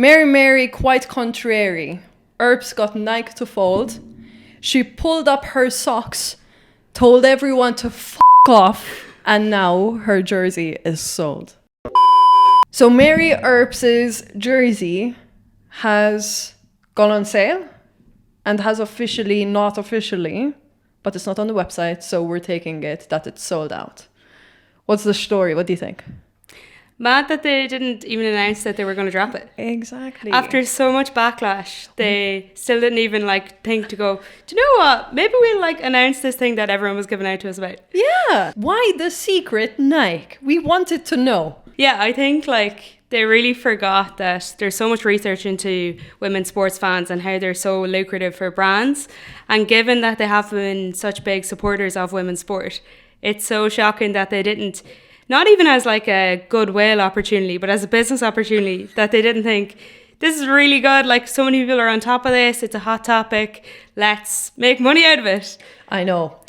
Mary, quite contrary. Earps got Nike to fold. She pulled up her socks, told everyone to f*** off, and now her jersey is sold. So Mary Earps' jersey has gone on sale and has officially, not officially, but it's not on the website, so we're taking it that it's sold out. What's the story? What do you think? Mad that they didn't even announce that they were going to drop it. Exactly. After so much backlash, they still didn't even think to go, do you know what? Maybe we'll announce this thing that everyone was giving out to us about. Yeah. Why the secret Nike? We wanted to know. Yeah, I think they really forgot that there's so much research into women's sports fans and how they're so lucrative for brands. And given that they have been such big supporters of women's sport, it's so shocking that they didn't, not even as a goodwill opportunity, but as a business opportunity, that they didn't think, this is really good. So many people are on top of this. It's a hot topic. Let's make money out of it. I know.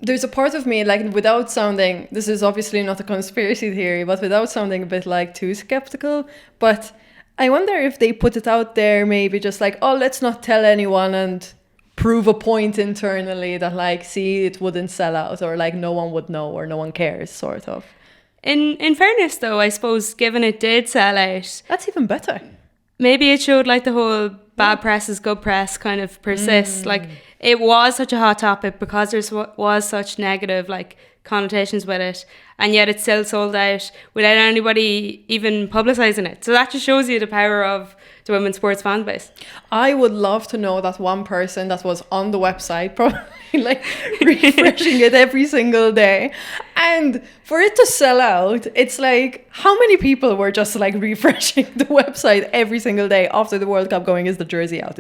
There's a part of me, without sounding, this is obviously not a conspiracy theory, but without sounding a bit too skeptical, but I wonder if they put it out there maybe just oh, let's not tell anyone and prove a point internally that see, it wouldn't sell out, or no one would know, or no one cares, sort of. In fairness though, I suppose given it did sell out, that's even better. Maybe it showed the whole bad press is good press kind of persists. It was such a hot topic because there was such negative connotations with it, and yet it still sold out without anybody even publicising it. So that just shows you the power of the women's sports fan base. I would love to know that one person that was on the website, probably refreshing it every single day, and for it to sell out, it's how many people were just refreshing the website every single day after the World Cup going, is the jersey out?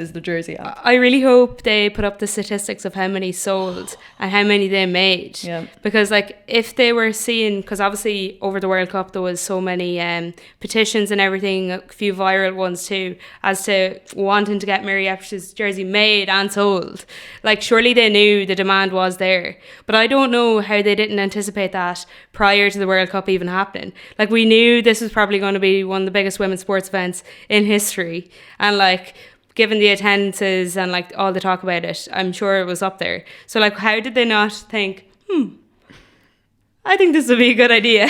I really hope they put up the statistics of how many sold and how many they made. Yeah. Because if they were seeing, because obviously over the World Cup there was so many petitions and everything, a few viral ones too, as to wanting to get Mary Earps' jersey made and sold. Surely they knew the demand was there, but I don't know how they didn't anticipate that prior to the World Cup even happening. We knew this was probably going to be one of the biggest women's sports events in history, and given the attendances and all the talk about it, I'm sure it was up there. So how did they not think, I think this would be a good idea?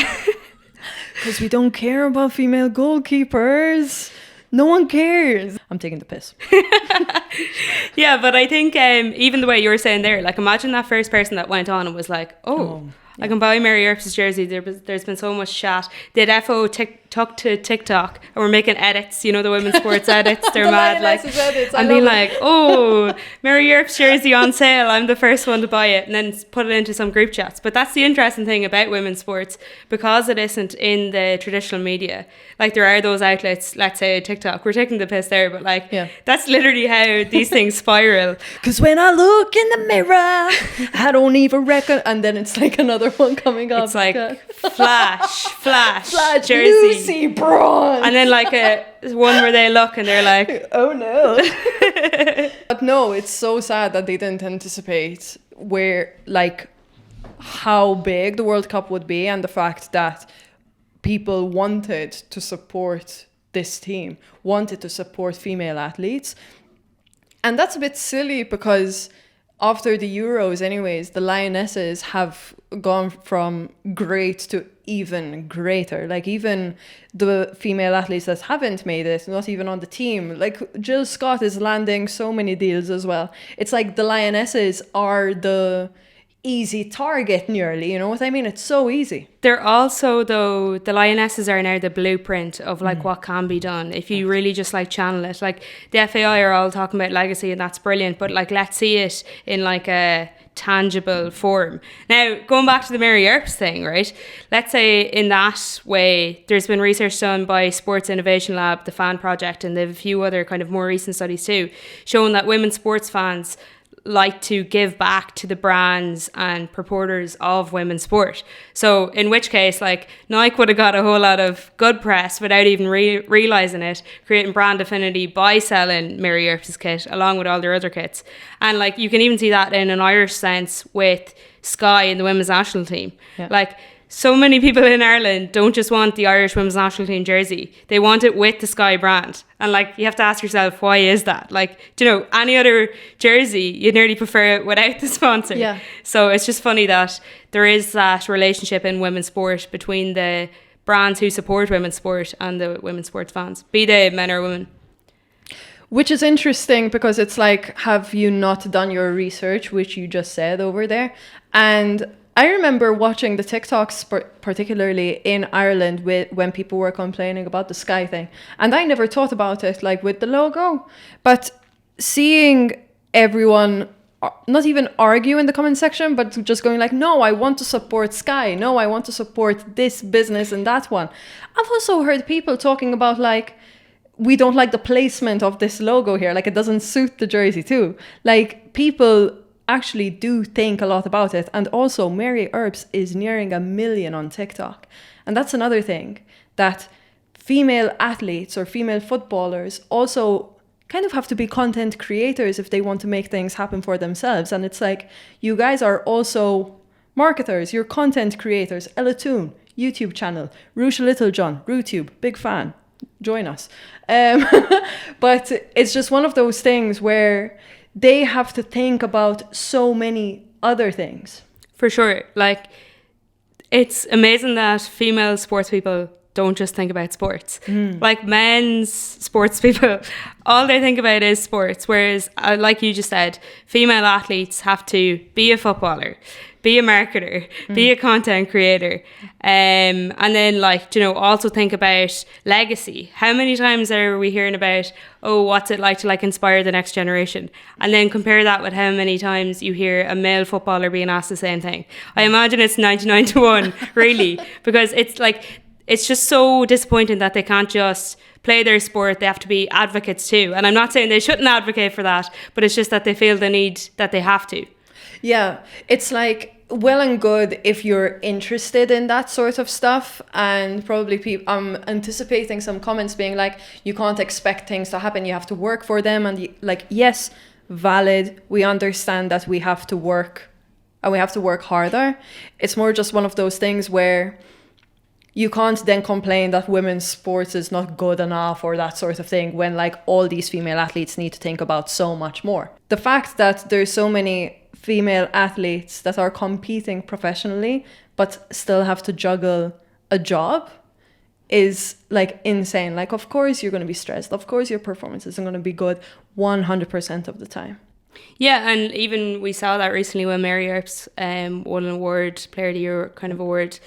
Because we don't care about female goalkeepers. No one cares. I'm taking the piss. Yeah, but I think even the way you were saying there, imagine that first person that went on and was I can buy Mary Earps' jersey. There's been so much chat. They took to TikTok and we're making edits, the women's sports edits. They're the mad, Lionesses edits. And being oh, Mary Earps' jersey on sale. I'm the first one to buy it, and then put it into some group chats. But that's the interesting thing about women's sports, because it isn't in the traditional media. There are those outlets, let's say TikTok. We're taking the piss there, but that's literally how these things spiral. Because when I look in the mirror, I don't even reckon. And then it's another one coming up. It's flash, jersey. Lucy Braun. And then one where they look and they're oh no. But no, it's so sad that they didn't anticipate how big the World Cup would be, and the fact that people wanted to support this team, wanted to support female athletes. And that's a bit silly because after the Euros anyways, the Lionesses have gone from great to even greater. Even the female athletes that haven't made it, not even on the team, Jill Scott is landing so many deals as well. It's the Lionesses are the easy target nearly, you know what I mean? It's so easy. They're also, though, the Lionesses are now the blueprint of what can be done if you really just channel it. The FAI are all talking about legacy, and that's brilliant, but let's see it in a tangible form. Now, going back to the Mary Earps thing, right? Let's say in that way, there's been research done by Sports Innovation Lab, the Fan Project, and they have a few other kind of more recent studies too, showing that women sports fans like to give back to the brands and purporters of women's sport. So in which case, Nike would have got a whole lot of good press without even realising it, creating brand affinity by selling Mary Earps' kit along with all their other kits. And you can even see that in an Irish sense with Sky and the women's national team. Yeah. so many people in Ireland don't just want the Irish women's national team jersey. They want it with the Sky brand. And like, you have to ask yourself, why is that? Like, do you know, any other jersey, you'd nearly prefer it without the sponsor. Yeah. So it's just funny that there is that relationship in women's sport between the brands who support women's sport and the women's sports fans, be they men or women. Which is interesting because it's like, have you not done your research, which you just said over there? And I remember watching the TikToks, particularly in Ireland, when people were complaining about the Sky thing. And I never thought about it, like with the logo. But seeing everyone not even argue in the comment section, but just going like, no, I want to support Sky. No, I want to support this business and that one. I've also heard people talking about like, we don't like the placement of this logo here. Like, it doesn't suit the jersey too. Like, people actually do think a lot about it. And also, Mary Earps is nearing 1 million on TikTok. And that's another thing, that female athletes or female footballers also kind of have to be content creators if they want to make things happen for themselves. And it's like, you guys are also marketers, you're content creators. Ella Toon, YouTube channel. Rusha Littlejohn, RooTube, big fan. Join us. But it's just one of those things where they have to think about so many other things. For sure. Like, it's amazing that female sports people don't just think about sports. Like, men's sports people, all they think about is sports. Whereas, like you just said, female athletes have to be a footballer, be a marketer, be a content creator. And then, like, you know, also think about legacy. How many times are we hearing about, oh, what's it like to like inspire the next generation? And then compare that with how many times you hear a male footballer being asked the same thing. I imagine it's 99 to 1, really, because it's like, it's just so disappointing that they can't just play their sport. They have to be advocates too. And I'm not saying they shouldn't advocate for that, but it's just that they feel the need that they have to. Yeah, it's like, well and good if you're interested in that sort of stuff. And probably I'm anticipating some comments being like, you can't expect things to happen, you have to work for them. And like, yes, valid. We understand that we have to work and we have to work harder. It's more just one of those things where you can't then complain that women's sports is not good enough or that sort of thing when like all these female athletes need to think about so much more. The fact that there's so many female athletes that are competing professionally but still have to juggle a job is like insane. Like, of course you're going to be stressed. Of course your performance isn't going to be good 100% of the time. Yeah, and even we saw that recently when Mary Earps won an award, Player of the Year kind of award.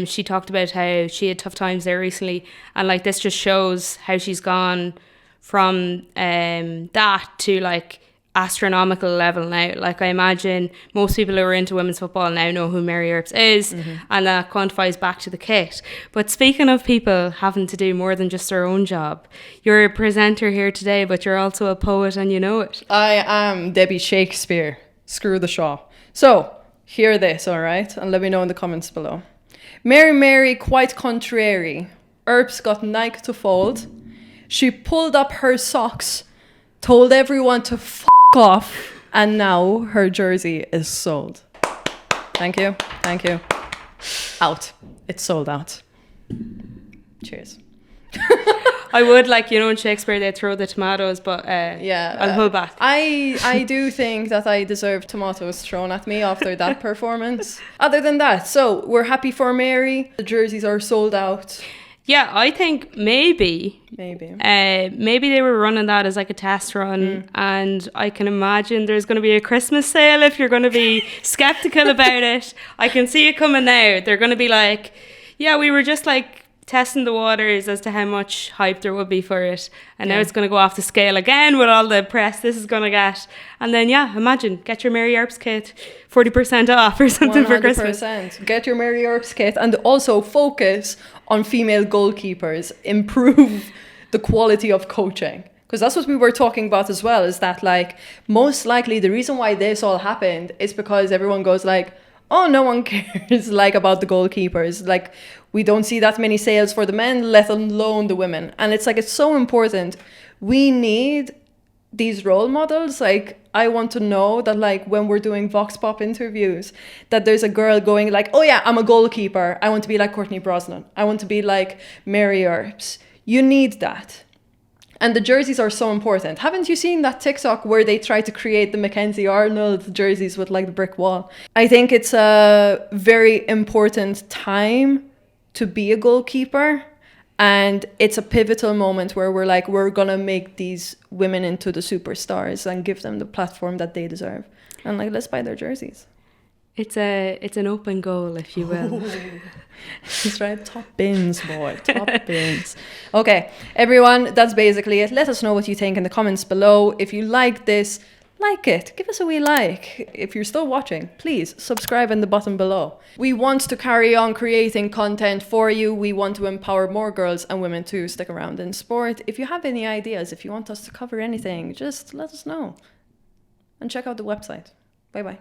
She talked about how she had tough times there recently, and like this just shows how she's gone from that to like astronomical level now. Like, I imagine most people who are into women's football now know who Mary Earps is, and that quantifies back to the kit. But speaking of people having to do more than just their own job, you're a presenter here today, but you're also a poet and you know it. I am Debbie Shakespeare. Screw the Shaw. So, hear this, all right? And let me know in the comments below. Mary, quite contrary. Earps got Nike to fold. She pulled up her socks, told everyone to off, and now her jersey is sold. Thank you. Out. It's sold out. Cheers. I would, like, you know, in Shakespeare they throw the tomatoes, but I'll hold back. I do think that I deserve tomatoes thrown at me after that performance. Other than that, so we're happy for Mary. The jerseys are sold out. Yeah, I think maybe they were running that as like a test run, and I can imagine there's going to be a Christmas sale if you're going to be skeptical about it. I can see it coming now. They're going to be like, yeah, we were just like testing the waters as to how much hype there would be for it, and now it's going to go off the scale again with all the press this is going to get. And then imagine, get your Mary Earps kit 40% off or something 100%. For Christmas. Get your Mary Earps kit, and also focus on female goalkeepers, improve the quality of coaching, because that's what we were talking about as well, is that like most likely the reason why this all happened is because everyone goes like, oh, no one cares like about the goalkeepers, like we don't see that many sales for the men, let alone the women. And it's like, it's so important. We need these role models. Like, I want to know that, like, when we're doing Vox Pop interviews, that there's a girl going like, oh yeah, I'm a goalkeeper. I want to be like Courtney Brosnan. I want to be like Mary Earps. You need that. And the jerseys are so important. Haven't you seen that TikTok where they try to create the Mackenzie Arnold jerseys with like the brick wall? I think it's a very important time to be a goalkeeper. And it's a pivotal moment where we're like, we're going to make these women into the superstars and give them the platform that they deserve. And like, let's buy their jerseys. It's an open goal, if you will. That's right. Top bins, boy. Top bins. Okay, everyone, that's basically it. Let us know what you think in the comments below. If you like this, like it. Give us a wee like. If you're still watching, please subscribe in the button below. We want to carry on creating content for you. We want to empower more girls and women to stick around in sport. If you have any ideas, if you want us to cover anything, just let us know. And check out the website. Bye-bye.